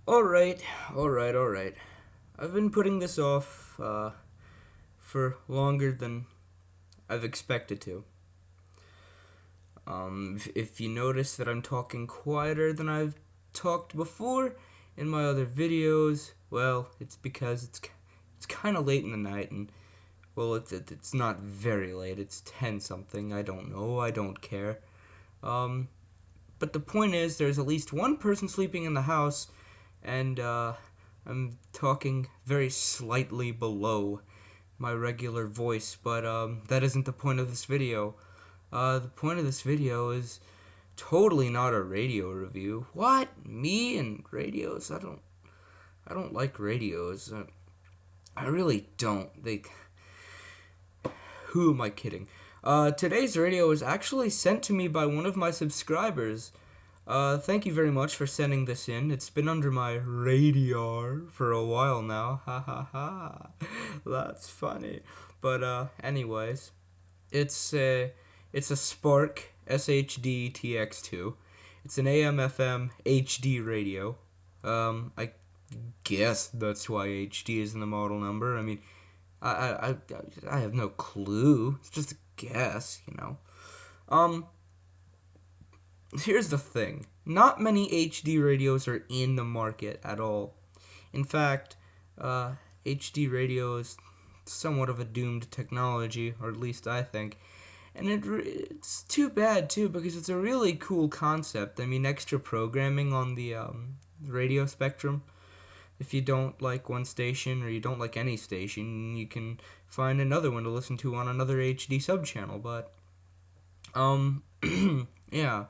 Alright, alright. I've been putting this off for longer than I've expected to. If you notice that I'm talking quieter than I've talked before in my other videos, well, it's because it's kind of late in the night, and well, it's not very late. It's 10 something. I don't know. I don't care. Um, but the point is, there's at least one person sleeping in the house, and I'm talking very slightly below my regular voice, but that isn't the point of this video. The point of this video is totally not a radio review. What? Me and radios? I don't like radios. I really don't. Who am I kidding? Today's radio was actually sent to me by one of my subscribers. Thank you very much for sending this in. It's been under my radar for a while now. Ha ha ha. That's funny. But anyways, it's a Sparc SHD-TX2. It's an AM/FM HD radio. I guess that's why HD is in the model number. I mean, I have no clue. It's just a guess. Um, Here's the thing. Not many HD radios are in the market at all. In fact, HD radio is somewhat of a doomed technology, or at least I think. And it's too bad, too, because it's a really cool concept. I mean, extra programming on the radio spectrum. If you don't like one station or you don't like any station, you can find another one to listen to on another HD subchannel. But, yeah,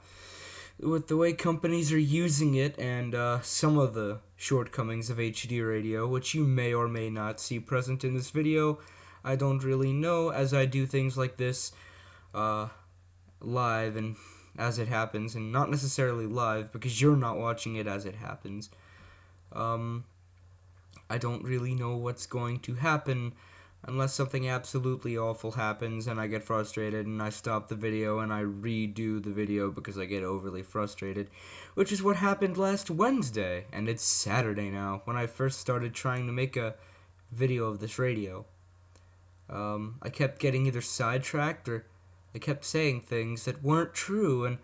with the way companies are using it and some of the shortcomings of HD radio, which you may or may not see present in this video, I don't really know, as I do things like this live and as it happens, and not necessarily live because you're not watching it as it happens. I don't really know what's going to happen unless something absolutely awful happens and I get frustrated and I stop the video and I redo the video because I get overly frustrated, which is what happened last Wednesday, and it's Saturday now, when I first started trying to make a video of this radio. I kept getting either sidetracked or I kept saying things that weren't true, and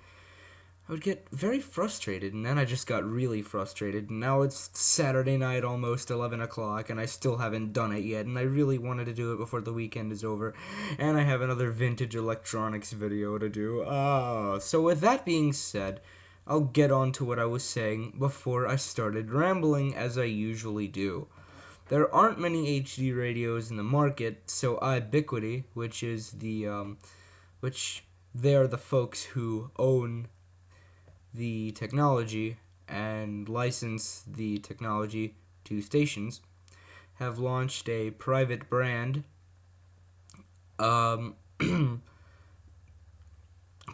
I would get very frustrated, and then I just got really frustrated, and now it's Saturday night, almost 11 o'clock, and I still haven't done it yet, and I really wanted to do it before the weekend is over, and I have another vintage electronics video to do. So with that being said, I'll get on to what I was saying before I started rambling, as I usually do. There aren't many HD radios in the market, so Ubiquiti, which they are the folks who own the technology and license the technology to stations, have launched a private brand called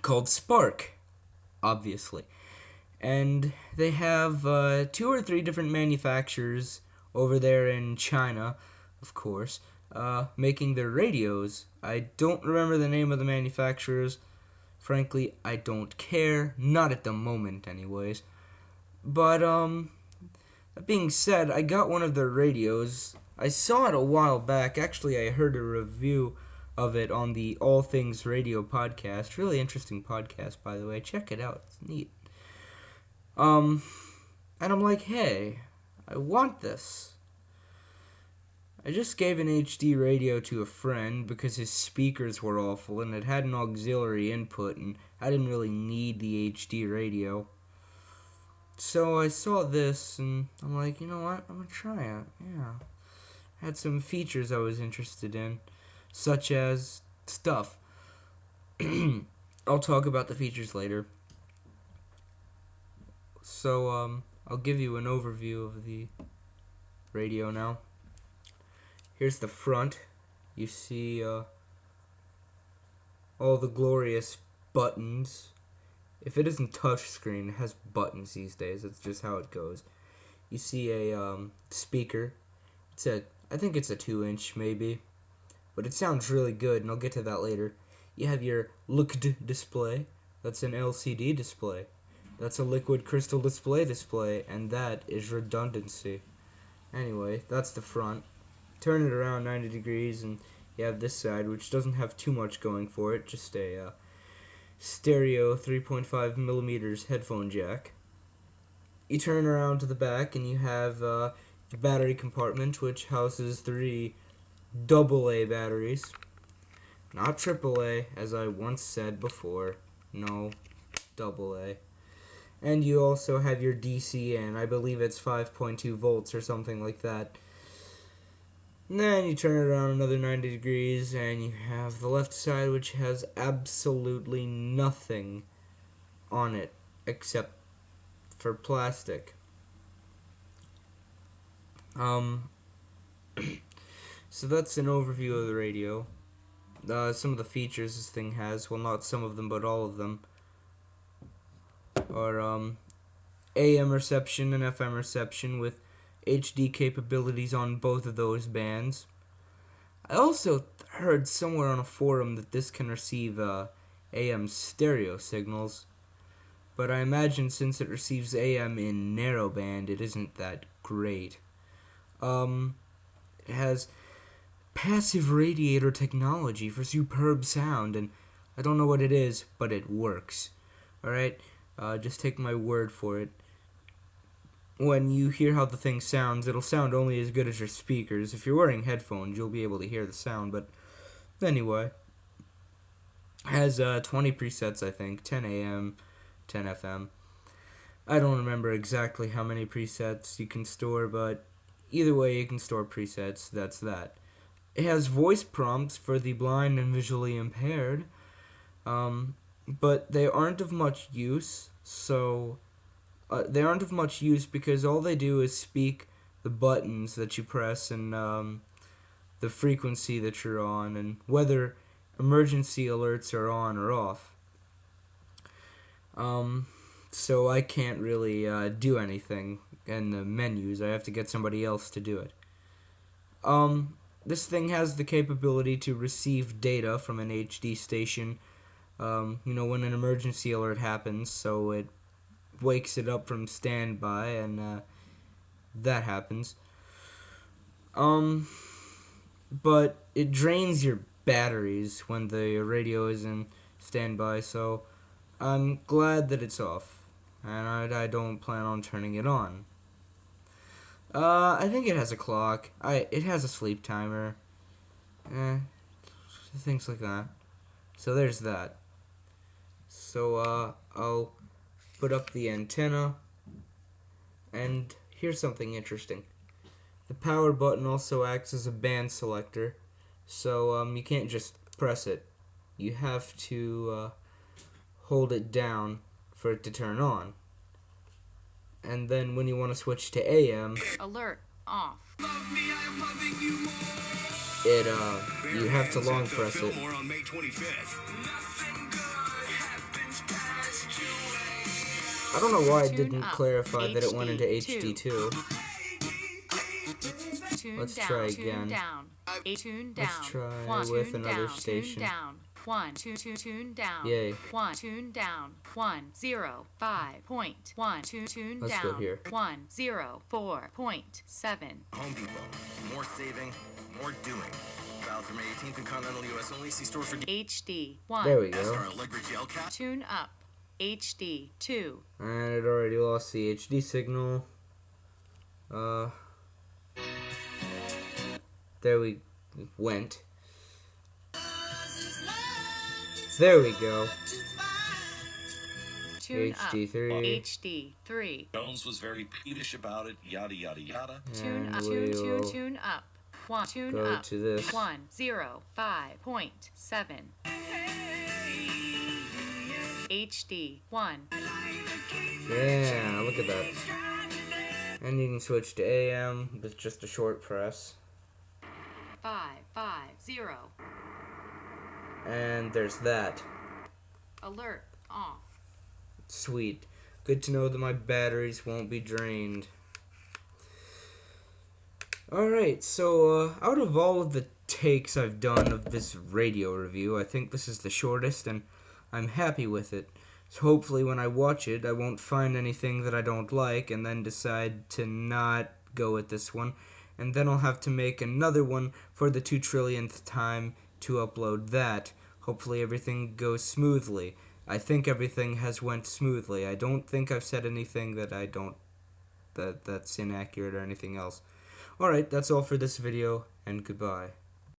Sparc, obviously. And they have 2 or 3 different manufacturers over there in China, of course, making their radios. I don't remember the name of the manufacturers. Frankly, I don't care. Not at the moment, anyways. But, that being said, I got one of their radios. I saw it a while back. Actually, I heard a review of it on the All Things Radio podcast. Really interesting podcast, by the way. Check it out. It's neat. And I'm like, hey, I want this. I just gave an HD radio to a friend because his speakers were awful and it had an auxiliary input and I didn't really need the HD radio. So I saw this and I'm like, you know what? I'm gonna try it. Yeah. Had some features I was interested in, such as stuff. I'll talk about the features later. So, I'll give you an overview of the radio now. Here's the front. You see all the glorious buttons. If it isn't touchscreen, it has buttons these days. That's just how it goes. You see a speaker. I think it's a 2-inch maybe, but it sounds really good, and I'll get to that later. You have your looked display. That's an LCD display. That's a liquid crystal display, and that is redundancy. Anyway, that's the front. Turn it around 90 degrees, and you have this side, which doesn't have too much going for it, just a stereo 3.5 millimeters headphone jack. You turn around to the back, and you have the battery compartment, which houses 3 AA batteries. Not AAA, as I once said before. No, AA. And you also have your DC in. I believe it's 5.2 volts or something like that. And then you turn it around another 90 degrees, and you have the left side, which has absolutely nothing on it except for plastic. So that's an overview of the radio. Some of the features this thing has, well, not some of them, but all of them, are AM reception and FM reception with HD capabilities on both of those bands. I also heard somewhere on a forum that this can receive AM stereo signals, but I imagine since it receives AM in narrowband, it isn't that great. It has passive radiator technology for superb sound, and I don't know what it is, but it works. Alright? Just take my word for it. When you hear how the thing sounds, it'll sound only as good as your speakers. If you're wearing headphones, you'll be able to hear the sound, but anyway. It has 20 presets, I think. 10 AM, 10 FM. I don't remember exactly how many presets you can store, but either way you can store presets, that's that. It has voice prompts for the blind and visually impaired, but they aren't of much use, they aren't of much use because all they do is speak the buttons that you press and the frequency that you're on and whether emergency alerts are on or off. So I can't really do anything in the menus. I have to get somebody else to do it. This thing has the capability to receive data from an HD station, when an emergency alert happens, so it wakes it up from standby, and that happens. But it drains your batteries when the radio is in standby, so I'm glad that it's off, and I don't plan on turning it on. I think it has a clock. It has a sleep timer. Things like that. So there's that. So I'll put up the antenna, and here's something interesting. The power button also acts as a band selector, so you can't just press it. You have to hold it down for it to turn on. And then when you want to switch to AM, alert off. You have to long press it. On May 25th. I don't know why it didn't clarify that it went into HD2. Let's try again. Let's try with another station. 1, 2, tune down. Yay. 1, tune down. 1, 0, 5.1, tune Let's down. go here. 1, 0, 4.7. Home Depot. More saving, more doing. Valid from May 18th in continental U.S. only. See store for HD 1. There we go. Star Allegra gel cap. Tune up. HD 2. And it already lost the HD signal. There we went. There we go. Tune HD3. up. HD3. Jones was very peevish about it. Yada yada yada. Tune And up. we'll Tune up. 1, tune go up. to this. 1, 0, 5.7. HD 1. Yeah, look at that. And you can switch to AM with just a short press. 550. And there's that. Alert off. Sweet. Good to know that my batteries won't be drained. Alright, so out of all of the takes I've done of this radio review, I think this is the shortest, and I'm happy with it. So hopefully when I watch it, I won't find anything that I don't like and then decide to not go with this one. And then I'll have to make another one for the 2 trillionth time to upload that. Hopefully everything goes smoothly. I think everything has went smoothly. I don't think I've said anything that's inaccurate or anything else. Alright, that's all for this video, and goodbye.